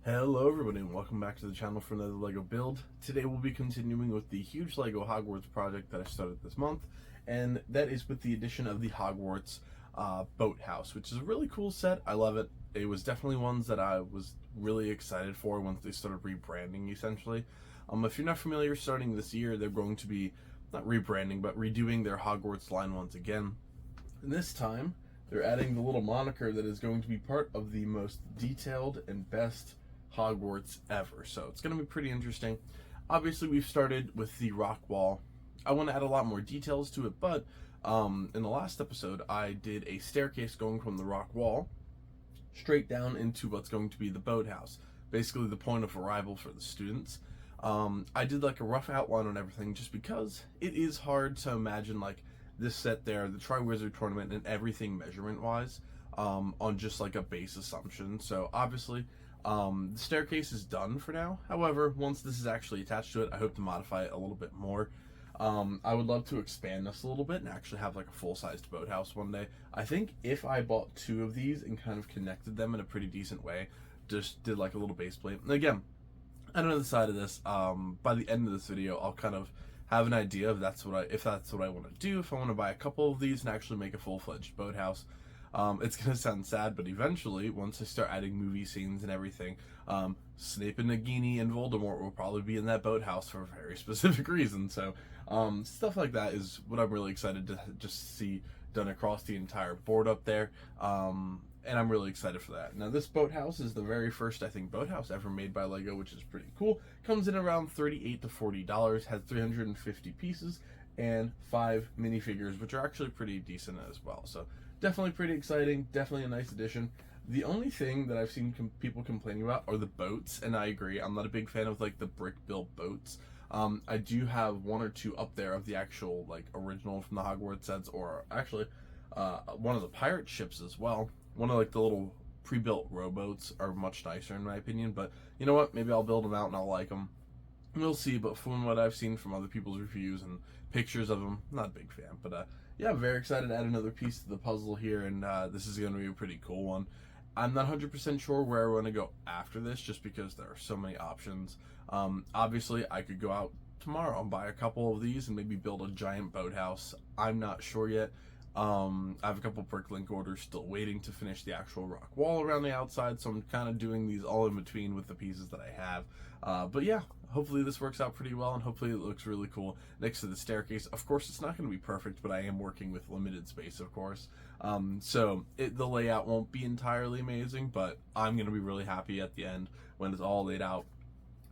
Hello everybody and welcome back to the channel for another LEGO build. Today we'll be continuing with the huge LEGO Hogwarts project that I started this month, and that is with the addition of the Hogwarts Boathouse, which is a really cool set. I love it. It was definitely ones that I was really excited for once they started rebranding, essentially. If you're not familiar, starting this year they're going to be, not rebranding, but redoing their Hogwarts line once again. And this time they're adding the little moniker that is going to be part of the most detailed and best Hogwarts ever, so it's going to be pretty interesting. Obviously, we've started with the rock wall. I want to add a lot more details to it, but in the last episode, I did a staircase going from the rock wall straight down into what's going to be the boathouse, basically the point of arrival for the students. I did like a rough outline on everything just because it is hard to imagine like this set there, the Triwizard Tournament, and everything measurement-wise on just like a base assumption. So obviously, the staircase is done for now. However, once this is actually attached to it, I hope to modify it a little bit more. I would love to expand this a little bit and actually have like a full-sized boathouse one day. I think if I bought two of these and kind of connected them in a pretty decent way, just did like a little base plate. And again, on the other side of this, by the end of this video, I'll kind of have an idea if that's what I want to do. If I want to buy a couple of these and actually make a full-fledged boathouse. It's going to sound sad, but eventually, once I start adding movie scenes and everything, Snape and Nagini and Voldemort will probably be in that boathouse for a very specific reason. So, stuff like that is what I'm really excited to just see done across the entire board up there. And I'm really excited for that. Now, this boathouse is the very first, I think, boathouse ever made by LEGO, which is pretty cool. Comes in around $38 to $40, has 350 pieces, and 5 minifigures, which are actually pretty decent as well. So, definitely pretty exciting, definitely a nice addition. The only thing that I've seen people complaining about are the boats, and I agree. I'm not a big fan of like the brick-built boats. I do have one or two up there of the actual like original from the Hogwarts sets, or actually one of the pirate ships as well. One of like the little pre-built rowboats are much nicer in my opinion, but you know what? Maybe I'll build them out and I'll like them. We'll see, but from what I've seen from other people's reviews and pictures of them, not a big fan. But yeah, I'm very excited to add another piece to the puzzle here, and this is going to be a pretty cool one. I'm not 100% sure where I want to go after this, just because there are so many options. Obviously, I could go out tomorrow and buy a couple of these and maybe build a giant boathouse. I'm not sure yet. I have a couple Bricklink orders still waiting to finish the actual rock wall around the outside, so I'm kind of doing these all in between with the pieces that I have. But yeah, hopefully this works out pretty well, and hopefully it looks really cool next to the staircase. Of course, it's not going to be perfect, but I am working with limited space, of course. So the layout won't be entirely amazing, but I'm going to be really happy at the end when it's all laid out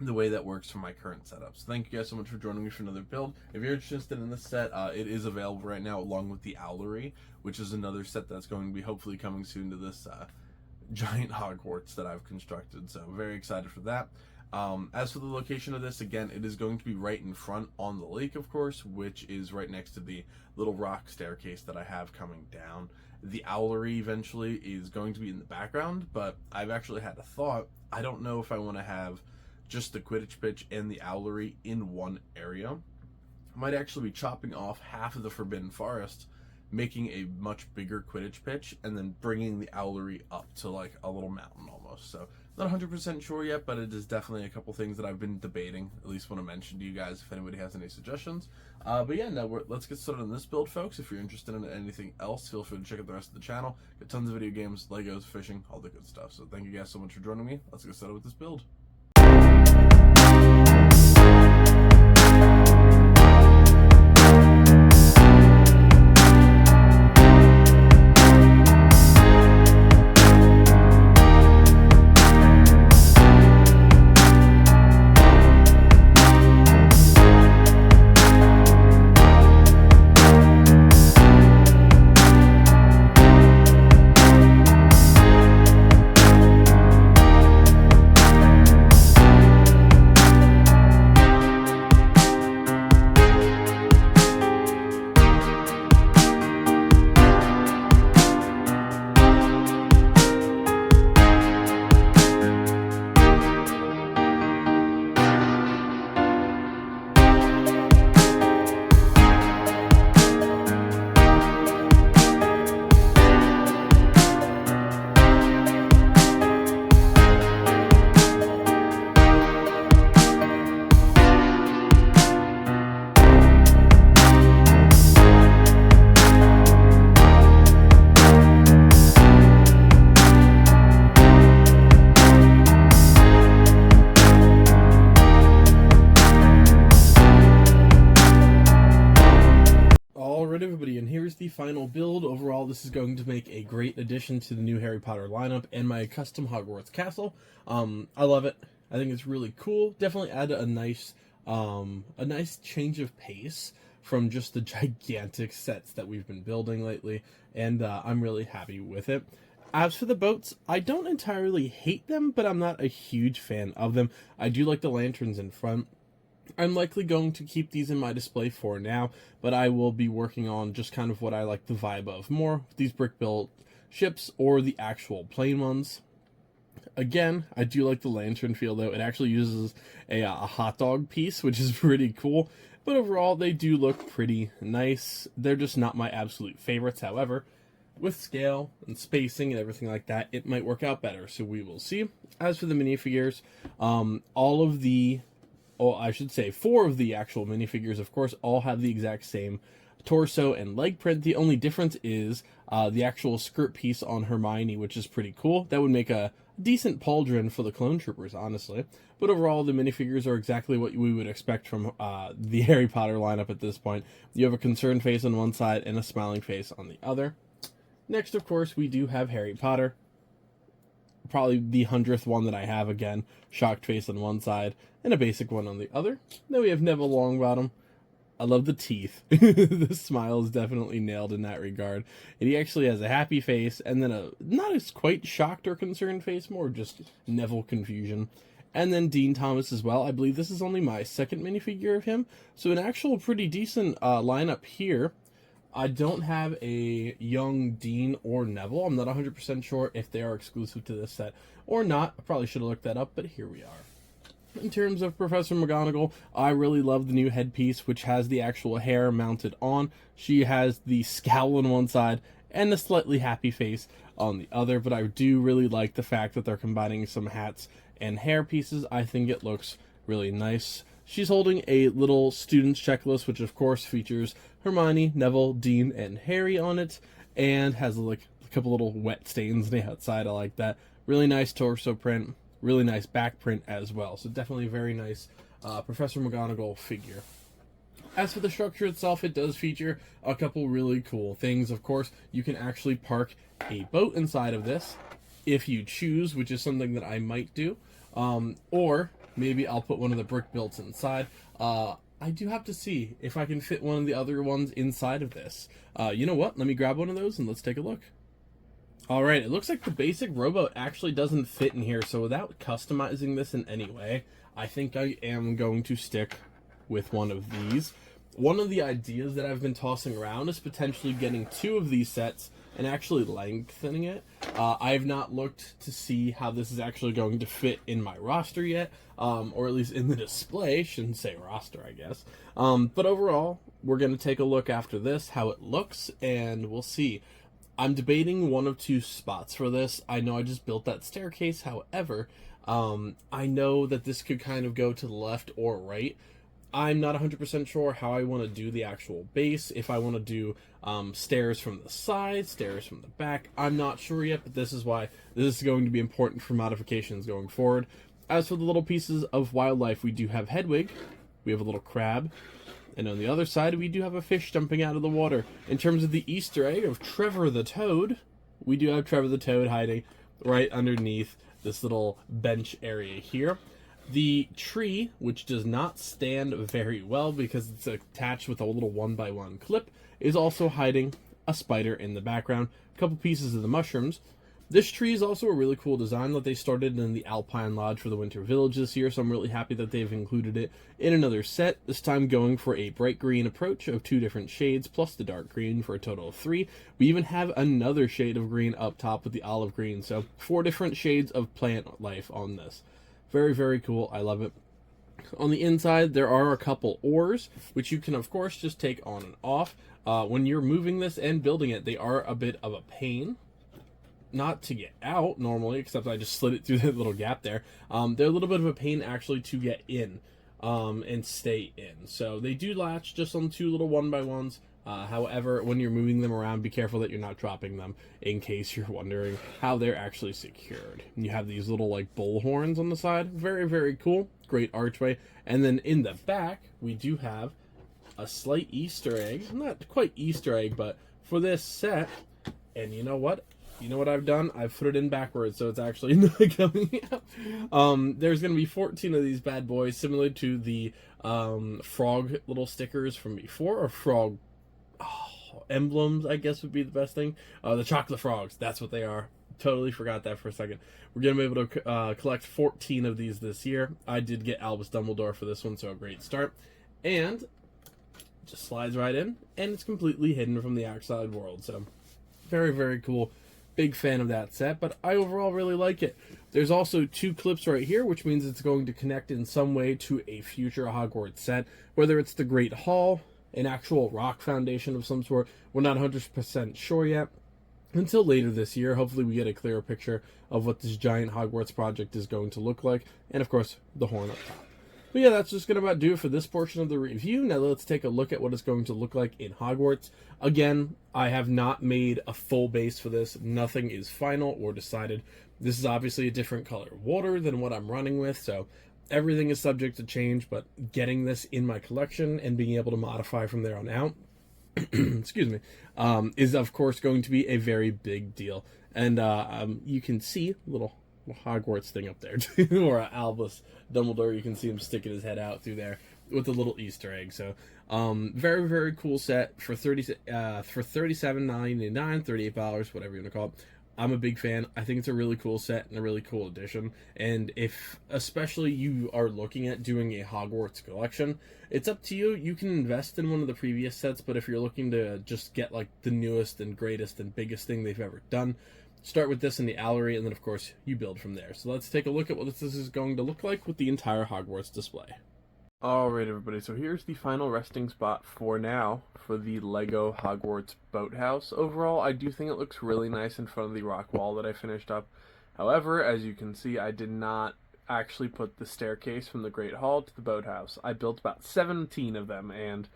the way that works for my current setup. So thank you guys so much for joining me for another build. If you're interested in this set, it is available right now along with the Owlery, which is another set that's going to be hopefully coming soon to this giant Hogwarts that I've constructed. So very excited for that. As for the location of this, again, it is going to be right in front on the lake, of course, which is right next to the little rock staircase that I have coming down. The Owlery eventually is going to be in the background, but I've actually had a thought. I don't know if I want to have just the Quidditch pitch and the Owlery in one area. I might actually be chopping off half of the Forbidden Forest, making a much bigger Quidditch pitch, and then bringing the Owlery up to like a little mountain almost. So not 100% sure yet, but it is definitely a couple things that I've been debating. At least want to mention to you guys if anybody has any suggestions. But yeah, now let's get started on this build, folks. If you're interested in anything else, feel free to check out the rest of the channel. Got tons of video games, Legos, fishing, all the good stuff. So thank you guys so much for joining me. Let's get started with this build. here's the final build. Overall, this is going to make a great addition to the new Harry Potter lineup and my custom Hogwarts castle. I love it. I think it's really cool. Definitely add a nice change of pace from just the gigantic sets that we've been building lately, and I'm really happy with it. As for the boats, I don't entirely hate them, but I'm not a huge fan of them. I do like the lanterns in front. I'm likely going to keep these in my display for now, but I will be working on just kind of what I like the vibe of more, these brick-built ships or the actual plain ones. Again, I do like the lantern feel, though. It actually uses a hot dog piece, which is pretty cool. But overall, they do look pretty nice. They're just not my absolute favorites. However, with scale and spacing and everything like that, it might work out better. So we will see. As for the minifigures, all of the... Oh, I should say 4 of the actual minifigures, of course, all have the exact same torso and leg print. The only difference is the actual skirt piece on Hermione, which is pretty cool. That would make a decent pauldron for the clone troopers, honestly. But overall, the minifigures are exactly what we would expect from the Harry Potter lineup at this point. You have a concerned face on one side and a smiling face on the other. Next, of course, we do have Harry Potter. Probably the 100th one that I have again. Shocked face on one side and a basic one on the other. Then we have Neville Longbottom. I love the teeth. The smile is definitely nailed in that regard. And he actually has a happy face and then a not as quite shocked or concerned face, more just Neville confusion. And then Dean Thomas as well. I believe this is only my second minifigure of him. So an actual pretty decent lineup here. I don't have a young Dean or Neville. I'm not 100% sure if they are exclusive to this set or not. I probably should have looked that up, but here we are. In terms of Professor McGonagall, I really love the new headpiece, which has the actual hair mounted on. She has the scowl on one side and a slightly happy face on the other, but I do really like the fact that they're combining some hats and hair pieces. I think it looks really nice. She's holding a little student's checklist, which of course features Hermione, Neville, Dean, and Harry on it, and has like a couple little wet stains on the outside. I like that. Really nice torso print, really nice back print as well. So definitely a very nice Professor McGonagall figure. As for the structure itself, it does feature a couple really cool things. Of course, you can actually park a boat inside of this if you choose, which is something that I might do. Or maybe I'll put one of the brick builds inside. I do have to see if I can fit one of the other ones inside of this. You know what? Let me grab one of those and let's take a look. Alright, it looks like the basic rowboat actually doesn't fit in here, so without customizing this in any way, I think I am going to stick with one of these. One of the ideas that I've been tossing around is potentially getting 2 of these sets and actually lengthening it. I have not looked to see how this is actually going to fit in my roster yet, or at least in the display. Shouldn't say roster, I guess. But overall, we're going to take a look after this, how it looks, and we'll see. I'm debating one of 2 spots for this. I know I just built that staircase, however, I know that this could kind of go to the left or right. I'm not 100% sure how I want to do the actual base, if I want to do stairs from the side, stairs from the back. I'm not sure yet, but this is why this is going to be important for modifications going forward. As for the little pieces of wildlife, we do have Hedwig, we have a little crab, and on the other side we do have a fish jumping out of the water. In terms of the Easter egg of Trevor the Toad, we do have Trevor the Toad hiding right underneath this little bench area here. The tree, which does not stand very well because it's attached with a little 1x1 clip, is also hiding a spider in the background, a couple pieces of the mushrooms. This tree is also a really cool design that they started in the Alpine Lodge for the Winter Village this year, so I'm really happy that they've included it in another set, this time going for a bright green approach of 2 different shades, plus the dark green for a total of 3. We even have another shade of green up top with the olive green, so 4 different shades of plant life on this. Very, very cool. I love it. On the inside, there are a couple oars, which you can, of course, just take on and off. When you're moving this and building it, they are a bit of a pain. Not to get out, normally, except I just slid it through that little gap there. They're a little bit of a pain, actually, to get in and stay in. So they do latch just on 2 little 1x1s. However, when you're moving them around, be careful that you're not dropping them, in case you're wondering how they're actually secured. And you have these little, like, bull horns on the side. Very, very cool. Great archway. And then in the back, we do have a slight Easter egg. Not quite Easter egg, but for this set. And you know what? You know what I've done? I've put it in backwards, so it's actually not coming out. There's going to be 14 of these bad boys, similar to the frog little stickers from before, or frog emblems, I guess would be the best thing. The chocolate frogs, that's what they are. Totally forgot that for a second. We're going to be able to collect 14 of these this year. I did get Albus Dumbledore for this one, so a great start. And just slides right in, and it's completely hidden from the outside world, so very, very cool. Big fan of that set, but I overall really like it. There's also 2 clips right here, which means it's going to connect in some way to a future Hogwarts set, whether it's the Great Hall, an actual rock foundation of some sort. We're not 100% sure yet. Until later this year, hopefully we get a clearer picture of what this giant Hogwarts project is going to look like, and of course, the horn up top. But yeah, that's just going to about do it for this portion of the review. Now let's take a look at what it's going to look like in Hogwarts. Again, I have not made a full base for this. Nothing is final or decided. This is obviously a different color water than what I'm running with, so everything is subject to change, but getting this in my collection and being able to modify from there on out, excuse me, is of course going to be a very big deal. And you can see a little Hogwarts thing up there too, or Albus Dumbledore. You can see him sticking his head out through there with a little Easter egg. So very, very cool set for $37.99, $38, whatever you want to call it. I'm a big fan. I think it's a really cool set and a really cool addition. And if especially you are looking at doing a Hogwarts collection, it's up to you. You can invest in one of the previous sets, but if you're looking to just get like the newest and greatest and biggest thing they've ever done, start with this in the Allery, and then of course you build from there. So let's take a look at what this is going to look like with the entire Hogwarts display. Alright everybody, so here's the final resting spot for now for the LEGO Hogwarts Boathouse. Overall, I do think it looks really nice in front of the rock wall that I finished up. However, as you can see, I did not actually put the staircase from the Great Hall to the Boathouse. I built about 17 of them, and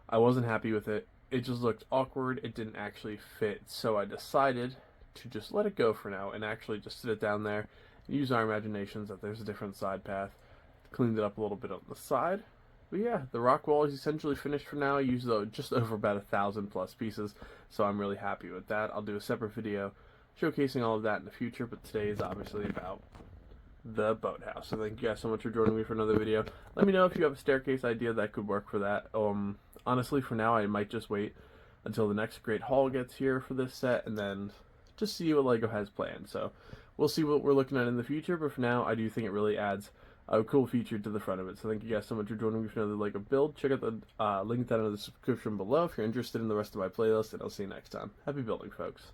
I wasn't happy with it. It just looked awkward, it didn't actually fit, so I decided to just let it go for now and actually just sit it down there and use our imaginations that there's a different side path. Cleaned it up a little bit on the side. But yeah, the rock wall is essentially finished for now. I used just over about 1,000 plus pieces, so I'm really happy with that. I'll do a separate video showcasing all of that in the future, but today is obviously about the Boathouse. So thank you guys so much for joining me for another video. Let me know if you have a staircase idea that could work for that. Honestly, for now, I might just wait until the next Great Hall gets here for this set, and then just see what LEGO has planned. So we'll see what we're looking at in the future, but for now, I do think it really adds a cool feature to the front of it. So thank you guys so much for joining me for another LEGO build. Check out the link down in the description below if you're interested in the rest of my playlist, and I'll see you next time. Happy building, folks.